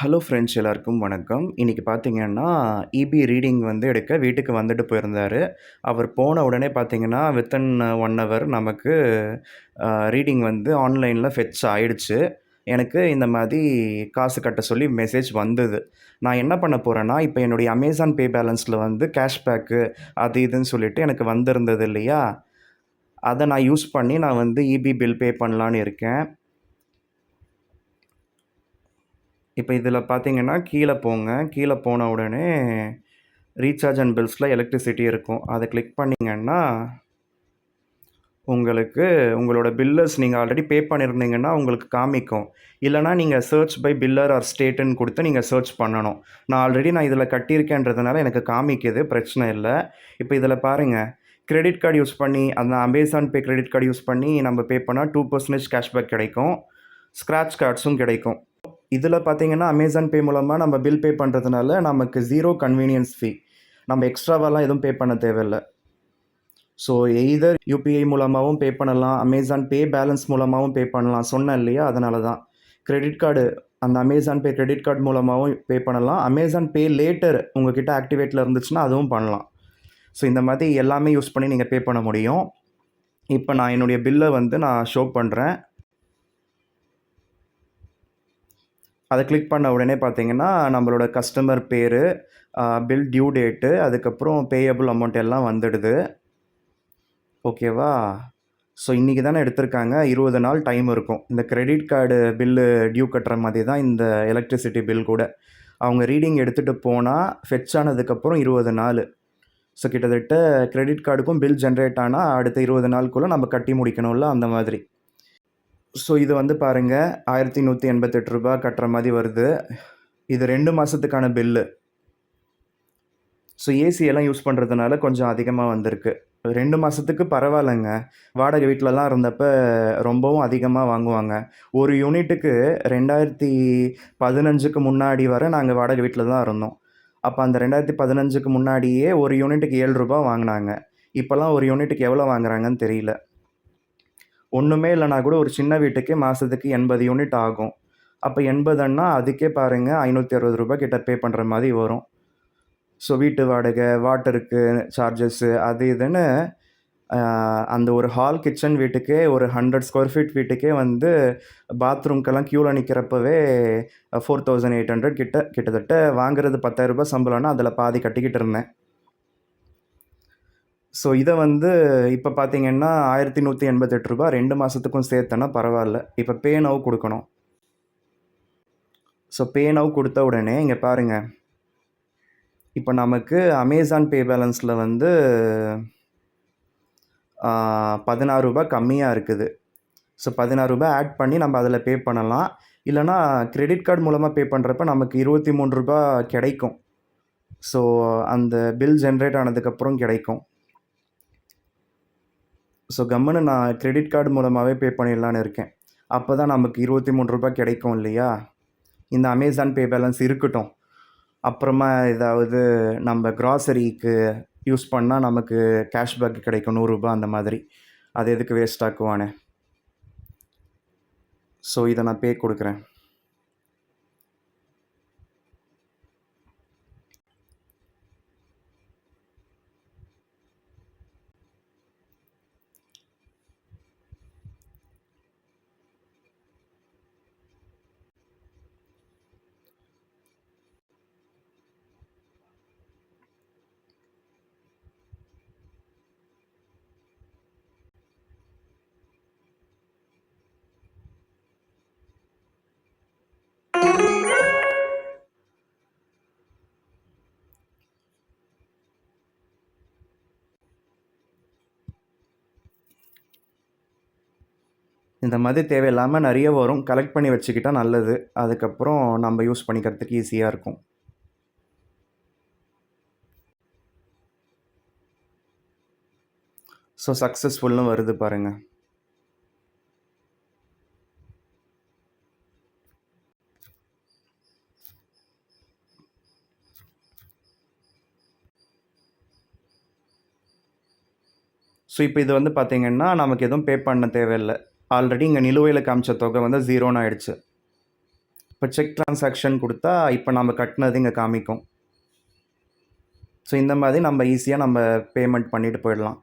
Hello friends எல்லாருக்கும் வணக்கம். இன்னைக்கு பார்த்தீங்கன்னா, இபி ரீடிங் வந்து எடுக்க வீட்டுக்கு வந்துட்டு போயிருந்தாரு. அவர் போன உடனே பார்த்தீங்கன்னா, வித்தின் 1 ஹவர் நமக்கு ரீடிங் வந்து ஆன்லைன்ல ஃபெட்ச் ஆயிடுச்சு. எனக்கு இந்த மாரி காசு கட்ட சொல்லி மெசேஜ் வந்தது. நான் என்ன பண்ண போறேன்னா, இப்ப என்னுடைய அமேசான் பே பேலன்ஸ்ல வந்து கேஷ்பேக்கு அது இதுன்னு சொல்லிட்டு எனக்கு வந்திருந்தது இல்லையா? அத நான் யூஸ் பண்ணி நான் வந்து இபி பில் பே பண்ணலான்னு இருக்கேன். இப்ப இதில பார்த்தீங்கன்னா, கீழ போங்க. கீழ போன உடனே ரீசார்ஜ் அண்ட் பில்ஸ்ல எலக்ட்ரிசிட்டி இருக்கும். அத கிளிக் பண்ணீங்கன்னா, உங்களுக்கு உங்களோட பில்லர்ஸ் நீங்க ஆல்ரெடி பே பண்ணியிருந்தீங்கன்னா, உங்களுக்கு காமிக்கும். இல்லன்னா நீங்க சர்ச் பை பில்லர் ஆர் ஸ்டேட்டுன்னு குடுத்து நீங்க சர்ச் பண்ணணும். நான் இதில கட்டியிருக்கேன்றதுனால எனக்கு காமிக்குது. பிரச்சனை இல்ல. இப்ப இதில பாருங்க. கிரெடிட் கார்ட் யூஸ் பண்ணி அந்த அமேசான் பே கிரெடிட் கார்ட் யூஸ் பண்ணி நம்ம பே பண்ணா 2% கேஷ்பேக் கிடைக்கும். ஸ்க்ராட்ச் கார்ட்ஸும் கிடைக்கும். இதில பார்த்தீங்கன்னா, அமேசான் பே மூலமா நம்ம பில் பே பண்ணுறதுனால நமக்கு 0 கன்வீனியன்ஸ் ஃபீ. நம்ம எக்ஸ்ட்ராவாலாம் எதுவும் பே பண்ண தேவையில்ல. ஸோ எய்தர் யுபிஐ மூலமாவும் பே பண்ணலாம், அமேசான் பே பேலன்ஸ் மூலமாவும் பே பண்ணலாம். சொன்னேன் இல்லையா? அதனால தான். கிரெடிட் கார்டு அந்த அமேசான் பே கிரெடிட் கார்டு மூலமாவும் பே பண்ணலாம். அமேசான் பே லேட்டர் உங்ககிட்ட ஆக்டிவேட்ல இருந்துச்சுன்னா, அதுவும் பண்ணலாம். ஸோ இந்த மாதிரி எல்லாமே யூஸ் பண்ணி நீங்க பே பண்ண முடியும். இப்ப நான் என்னுடைய பில்ல வந்து நான் ஷோ பண்றேன். அத கிளிக் பண்ண உடனே பார்த்தீங்கன்னா, நம்மளோட கஸ்டமர் பேரு, பில் டியூ டேட்டு, அதுக்கப்புறம் பேயபிள் அமௌண்ட் எல்லாம் வந்துடுது. ஓகேவா? ஸோ இன்னைக்கு தானே எடுத்திருக்காங்க. 20 நாள் டைம் இருக்கும். இந்த கிரெடிட் கார்டு பில்லு டியூ கட்டுற மாதிரி தான் இந்த எலக்ட்ரிசிட்டி பில் கூட. அவங்க ரீடிங் எடுத்துட்டு போனா, ஃபெட்ச் ஆனதுக்கப்புறம் 20 நாளு. ஸோ கிட்டத்தட்ட கிரெடிட் கார்டுக்கும் பில் ஜெனரேட் ஆனா, அடுத்த 20 நாளுக்குள்ள நம்ம கட்டி முடிக்கணும்ல, அந்த மாதிரி. ஸோ இது வந்து பாருங்க, ரூ. 1188 கட்டுற மாரி வருது. இது 2 மாசத்துக்கான பில்லு. ஸோ ஏசி எல்லாம் யூஸ் பண்ணுறதுனால கொஞ்சம் அதிகமா வந்திருக்கு. 2 மாசத்துக்கு பரவாயில்லங்க. வாடகை வீட்லலாம் இருந்தப்ப ரொம்பவும் அதிகமா வாங்குவாங்க. ஒரு யூனிட்டுக்கு 2015க்கு முன்னாடி வர நாங்க வாடகை வீட்ல தான் இருந்தோம். அப்ப அந்த 2015க்கு முன்னாடியே ஒரு யூனிட்டுக்கு ரூ. 7 வாங்குனாங்க. இப்பலாம் ஒரு யூனிட்டுக்கு எவ்வளோ வாங்குறாங்கன்னு தெரியல. ஒண்ணுமே இல்லன்னா கூட ஒரு சின்ன வீட்டுக்கே மாசத்துக்கு 80 யூனிட் ஆகும். அப்ப 80ன்னா அதுக்கே பாருங்க ரூ. 560 கிட்ட பே பண்ற மாரி வரும். ஸோ வீட்டு வாடகை, வாட்டருக்கு சார்ஜஸ்ஸு அது இதுன்னு அந்த ஒரு ஹால் கிச்சன் வீட்டுக்கே ஒரு 100 ஸ்கொயர் ஃபீட் வீட்டுக்கே வந்து பாத்ரூம்க்கெல்லாம் க்யூல நிக்கிறப்பவே 4800 கிட்டத்தட்ட வாங்குறது ரூ. 10,000 சம்பளம்னா அதில பாதி கட்டிக்கிட்டு இருந்தேன். ஸோ இத வந்து இப்ப பார்த்தீங்கன்னா, ரூ. 1188 2 மாசத்துக்கும் சேர்த்தனா பரவால்ல. இப்ப பே நவ் குடுக்கணும். ஸோ பே நவ் குடுத்த உடனே இங்க பாருங்க. இப்ப நமக்கு அமேசான் பே பேலன்ஸ்ல வந்து ரூ. 16 கம்மியா இருக்குது. ஸோ ரூ. 16 ஆட் பண்ணி நம்ம அதில பே பண்ணலாம். இல்லன்னா கிரெடிட் கார்டு மூலமா பே பண்றப்ப நமக்கு ரூ. 23 கிடைக்கும். ஸோ அந்த பில் ஜெனரேட் ஆனதுக்கப்புறம் கிடைக்கும். ஸோ கம்முனு நான் கிரெடிட் கார்டு மூலமாவே பே பண்ணிடலான்னு இருக்கேன். அப்ப தான் நமக்கு ரூ. 23 கிடைக்கும் இல்லையா? இந்த அமேசான் பே பேலன்ஸ் இருக்கட்டும். அப்புறமா ஏதாவது நம்ம கிராசரிக்கு யூஸ் பண்ணா நமக்கு கேஷ்பேக் கிடைக்கும் ரூ. 100 அந்த மாதிரி. அது எதுக்கு வேஸ்ட் ஆக்குவானே. ஸோ இத நான் பே குடுக்குறேன். இந்த மாதிரி தேவையில்லாம நெறைய வரும். கலெக்ட் பண்ணி வச்சுக்கிட்டா நல்லது. அதுக்கப்புறம் நம்ம யூஸ் பண்ணிக்கிறதுக்கு ஈஸியா இருக்கும். ஸோ சக்சஸ்ஃபுல்னு வருது பாருங்க. ஸோ இப்ப இது வந்து பார்த்தீங்கன்னா, நமக்கு எதுவும் பே பண்ண தேவையில்ல. ஆல்ரெடி இங்க நிலுவையில காமிச்ச தொகை வந்து 0ன்னு ஆயிடுச்சு. இப்போ செக் ட்ரான்சாக்ஷன் கொடுத்தா இப்போ நம்ம கட்டினது இங்கே காமிக்கும். ஸோ இந்த மாதிரி நம்ம ஈஸியாக நம்ம பேமெண்ட் பண்ணிட்டு போயிடலாம்.